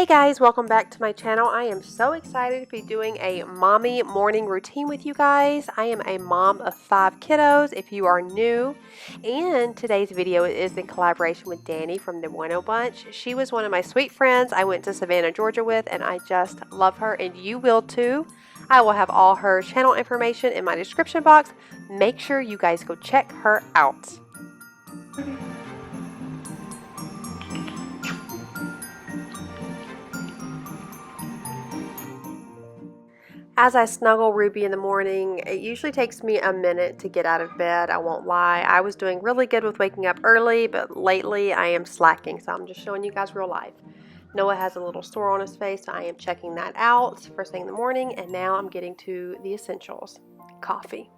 Hey guys, welcome back to my channel. I am so excited to be doing a mommy morning routine with you guys. I am a mom of 5 kiddos if you are new, and today's video is in collaboration with Dani from the Bueno bunch. She was one of my sweet friends I went to Savannah, Georgia with, and I just love her, and you will too. I will have all her channel information in my description box. Make sure you guys go check her out. As I snuggle Ruby in the morning, it usually takes me a minute to get out of bed, I won't lie. I was doing really good with waking up early, but lately I am slacking, so I'm just showing you guys real life. Noah has a little sore on his face, so I am checking that out first thing in the morning, and now I'm getting to the essentials. Coffee.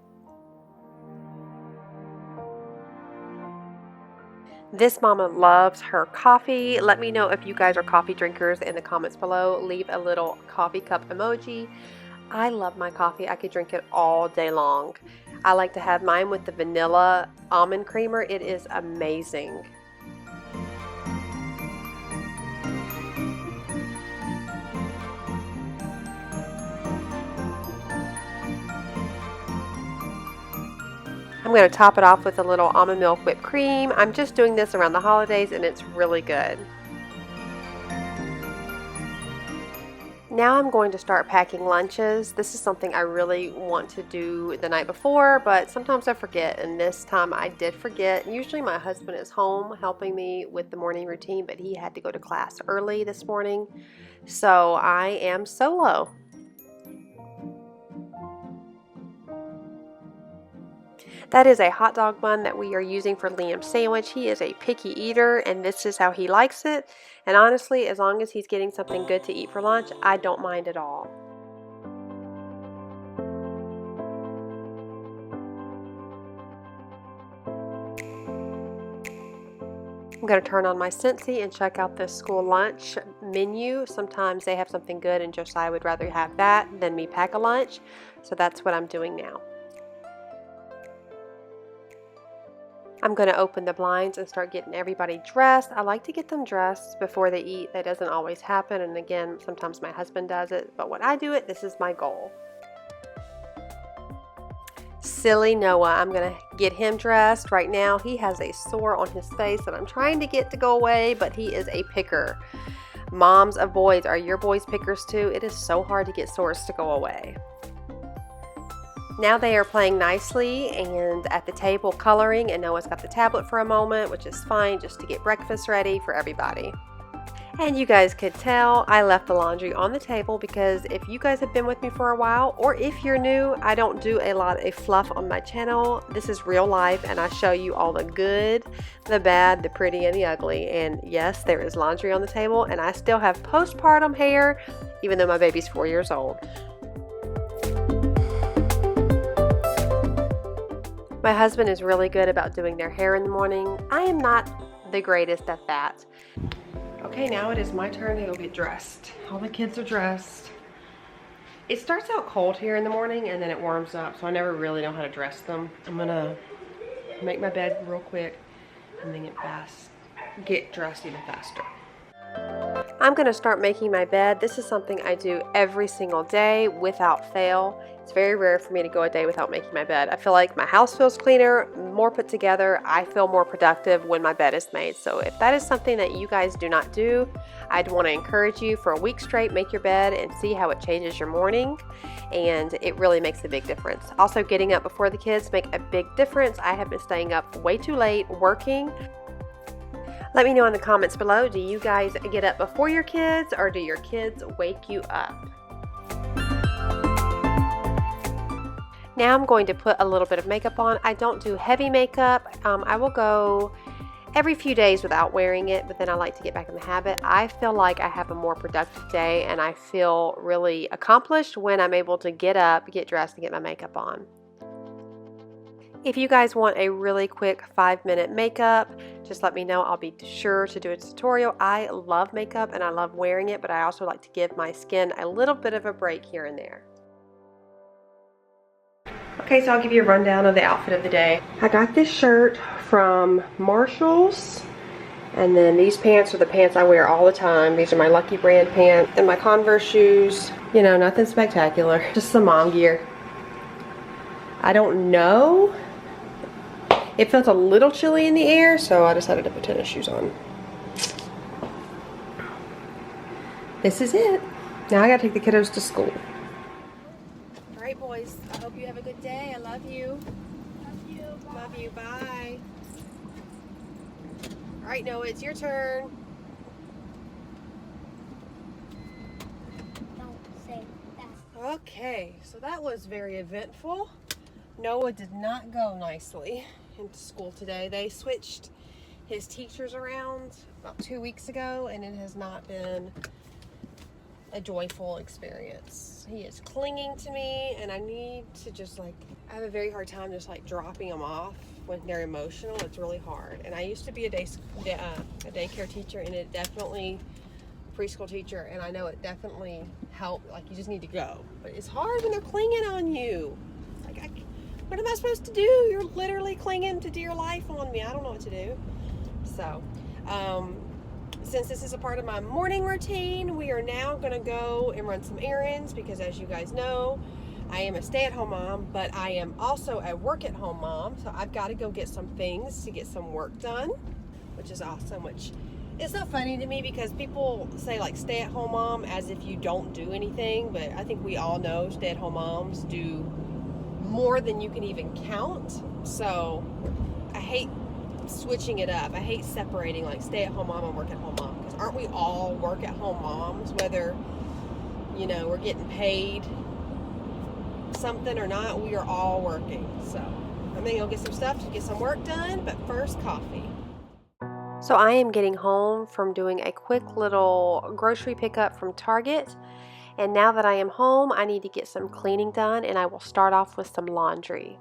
This mama loves her coffee. Let me know if you guys are coffee drinkers in the comments below. Leave a little coffee cup emoji. I love my coffee. I could drink it all day long. I like to have mine with the vanilla almond creamer. It is amazing. I'm going to top it off with a little almond milk whipped cream. I'm just doing this around the holidays and it's really good. Now I'm going to start packing lunches. This is something I really want to do the night before, but sometimes I forget, and this time I did forget. Usually my husband is home helping me with the morning routine, but he had to go to class early this morning, so I am solo. That is a hot dog bun that we are using for Liam's sandwich. He is a picky eater, and this is how he likes it. And honestly, as long as he's getting something good to eat for lunch, I don't mind at all. I'm going to turn on my Scentsy and check out this school lunch menu. Sometimes they have something good, and Josiah would rather have that than me pack a lunch. So that's what I'm doing now. I'm going to open the blinds and start getting everybody dressed. I like to get them dressed before they eat. That doesn't always happen, and again, sometimes my husband does it, but when I do it, this is my goal. Silly Noah, I'm going to get him dressed right now. He has a sore on his face that I'm trying to get to go away, but he is a picker. Moms of boys, are your boys pickers too? It is so hard to get sores to go away. Now they are playing nicely and at the table coloring, and Noah's got the tablet for a moment, which is fine just to get breakfast ready for everybody. And you guys could tell I left the laundry on the table because if you guys have been with me for a while, or if you're new, I don't do a lot of fluff on my channel. This is real life, and I show you all the good, the bad, the pretty, and the ugly. And yes, there is laundry on the table, and I still have postpartum hair, even though my baby's 4 years old. My husband is really good about doing their hair in the morning. I am not the greatest at that. Okay, now it is my turn to go get dressed. All the kids are dressed. It starts out cold here in the morning and then it warms up, so I never really know how to dress them. I'm gonna make my bed real quick and then get dressed even faster. I'm going to start making my bed. This is something I do every single day without fail. It's very rare for me to go a day without making my bed. I feel like my house feels cleaner, more put together. I feel more productive when my bed is made. So if that is something that you guys do not do, I'd want to encourage you for a week straight, make your bed and see how it changes your morning. And it really makes a big difference. Also, getting up before the kids make a big difference. I have been staying up way too late working. Let me know in the comments below, do you guys get up before your kids or do your kids wake you up? Now I'm going to put a little bit of makeup on. I don't do heavy makeup. I will go every few days without wearing it, but then I like to get back in the habit. I feel like I have a more productive day and I feel really accomplished when I'm able to get up, get dressed, and get my makeup on. If you guys want a really quick 5-minute makeup, just let me know. I'll be sure to do a tutorial. I love makeup and I love wearing it, but I also like to give my skin a little bit of a break here and there. Okay, so I'll give you a rundown of the outfit of the day. I got this shirt from Marshall's And then these pants are the pants I wear all the time. These are my Lucky Brand pants and my Converse shoes. You know, nothing spectacular, just some mom gear. I don't know. It felt a little chilly in the air, so I decided to put tennis shoes on. This is it. Now I gotta take the kiddos to school. All right, boys. I hope you have a good day. I love you. Love you. Bye. Love you. Bye. All right, Noah, it's your turn. Don't say that. Okay, so that was very eventful. Noah did not go nicely into school today. They switched his teachers around about 2 weeks ago, and it has not been a joyful experience. He is clinging to me, and I need to just I have a very hard time just dropping them off when they're emotional. It's really hard. And I used to be a daycare teacher, and it definitely, preschool teacher, and I know it definitely helped. You just need to go. But it's hard when they're clinging on you. What am I supposed to do? You're literally clinging to dear life on me. I don't know what to do. So, since this is a part of my morning routine, we are now going to go and run some errands because, as you guys know, I am a stay-at-home mom, but I am also a work-at-home mom. So I've got to go get some things to get some work done, which is awesome. Which is not funny to me because people say stay-at-home mom as if you don't do anything, but I think we all know stay-at-home moms do more than you can even count. So I hate switching it up. I hate separating stay-at-home mom and work-at-home mom, because aren't we all work-at-home moms, whether we're getting paid something or not? We are all working. So I'm gonna go get some stuff to get some work done, but first, coffee. So I am getting home from doing a quick little grocery pickup from Target. And now that I am home, I need to get some cleaning done, and I will start off with some laundry.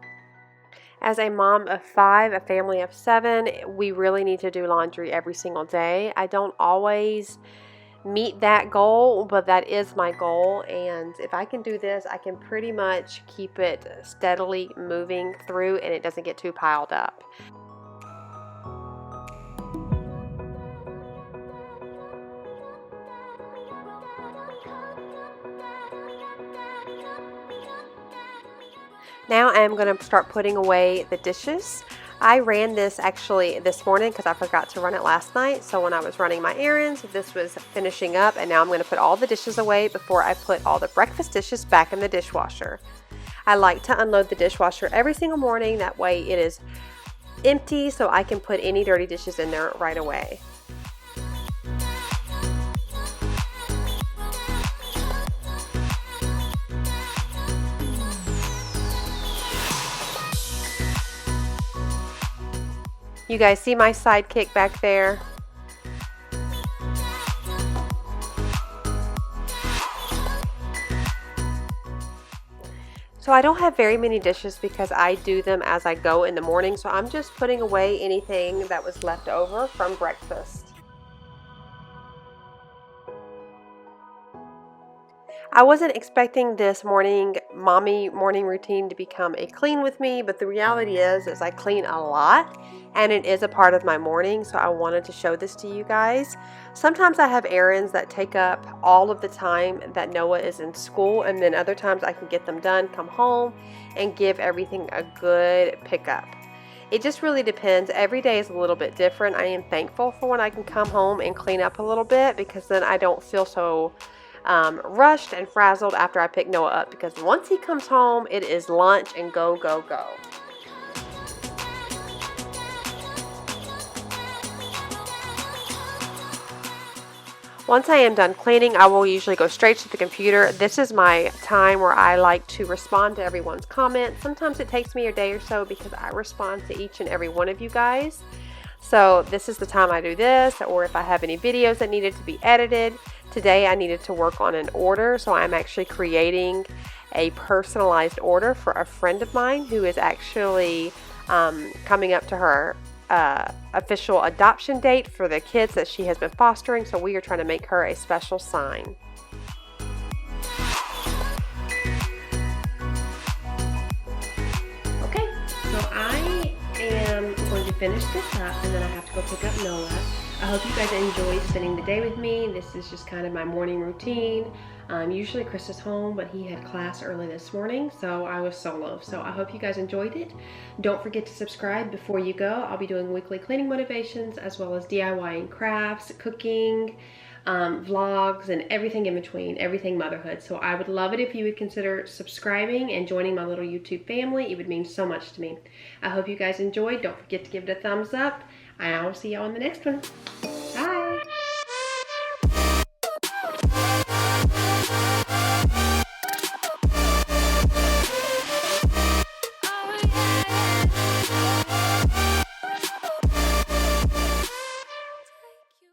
As a mom of 5, a family of 7, we really need to do laundry every single day. I don't always meet that goal, but that is my goal. And if I can do this, I can pretty much keep it steadily moving through, and it doesn't get too piled up. Now I'm going to start putting away the dishes. I ran this actually this morning because I forgot to run it last night. So when I was running my errands, this was finishing up, and now I'm going to put all the dishes away before I put all the breakfast dishes back in the dishwasher. I like to unload the dishwasher every single morning. That way it is empty so I can put any dirty dishes in there right away. You guys see my sidekick back there? So I don't have very many dishes because I do them as I go in the morning. So I'm just putting away anything that was left over from breakfast. I wasn't expecting this mommy morning routine to become a clean with me, but the reality is I clean a lot, and it is a part of my morning, so I wanted to show this to you guys. Sometimes I have errands that take up all of the time that Noah is in school, and then other times I can get them done, come home, and give everything a good pickup. It just really depends. Every day is a little bit different. I am thankful for when I can come home and clean up a little bit, because then I don't feel so rushed and frazzled after I pick Noah up, because once he comes home, it is lunch and go, go, go. Once I am done cleaning, I will usually go straight to the computer. This is my time where I like to respond to everyone's comments. Sometimes it takes me a day or so because I respond to each and every one of you guys. So this is the time I do this, or if I have any videos that needed to be edited. Today I needed to work on an order, so I'm actually creating a personalized order for a friend of mine who is actually coming up to her official adoption date for the kids that she has been fostering, so we are trying to make her a special sign. Okay, so I am going to finish this up, and then I have to go pick up Noah. I hope you guys enjoyed spending the day with me. This is just kind of my morning routine. Usually Chris is home, but he had class early this morning, so I was solo. So I hope you guys enjoyed it. Don't forget to subscribe before you go. I'll be doing weekly cleaning motivations as well as DIYing crafts, cooking, vlogs, and everything in between, everything motherhood. So I would love it if you would consider subscribing and joining my little YouTube family. It would mean so much to me. I hope you guys enjoyed. Don't forget to give it a thumbs up, and I will see you on the next one.